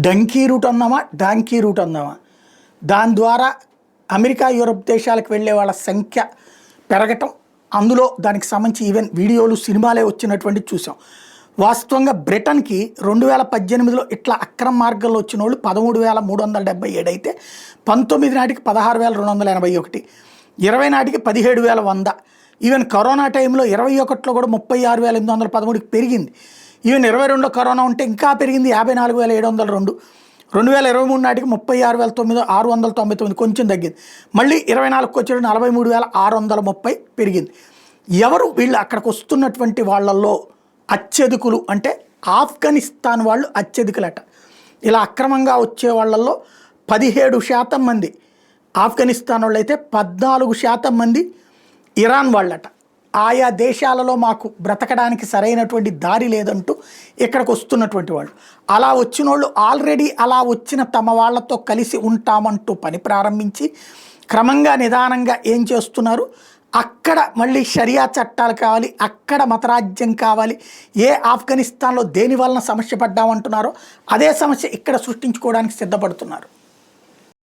Donkey route అందామా donkey route అందామా దాని ద్వారా అమెరికా యూరప్ దేశాలకు వెళ్ళే వాళ్ళ సంఖ్య పెరగటం, అందులో దానికి సంబంధించి ఈవెన్ వీడియోలు సినిమాలే వచ్చినటువంటి చూసాం. వాస్తవంగా బ్రిటన్కి 2018లో ఇట్లా అక్రమ మార్గంలో వచ్చిన వాళ్ళు 13,377 అయితే 19 నాటికి 16,281, 20 నాటికి 17,100, ఈవెన్ కరోనా టైంలో 21లో కూడా 36,813కి పెరిగింది. ఈవెన్ 22లో కరోనా ఉంటే ఇంకా పెరిగింది 54,702, 2023 నాటికి 36,699 కొంచెం తగ్గింది. మళ్ళీ 24కి వచ్చేటప్పుడు 43,630 పెరిగింది. ఎవరు వీళ్ళు అక్కడికి వస్తున్నటువంటి వాళ్ళల్లో అత్యధికులు అంటే ఆఫ్ఘనిస్తాన్ వాళ్ళు అత్యధికులట. ఇలా అక్రమంగా వచ్చే వాళ్ళల్లో 17% మంది ఆఫ్ఘనిస్తాన్ వాళ్ళు అయితే 14% మంది ఇరాన్ వాళ్ళట. ఆయా దేశాలలో మాకు బ్రతకడానికి సరైనటువంటి దారి లేదంటూ ఇక్కడికి వస్తున్నటువంటి వాళ్ళు. అలా వచ్చిన వాళ్ళు ఆల్రెడీ అలా వచ్చిన తమ వాళ్ళతో కలిసి ఉంటామంటూ పని ప్రారంభించి క్రమంగా నిదానంగా ఏం చేస్తున్నారు, అక్కడ మళ్ళీ షరియా చట్టాలు కావాలి, అక్కడ మతరాజ్యం కావాలి, ఏ ఆఫ్ఘనిస్తాన్లో దేని వలన సమస్య పడ్డామంటున్నారో అదే సమస్య ఇక్కడ సృష్టించుకోవడానికి సిద్ధపడుతున్నారు.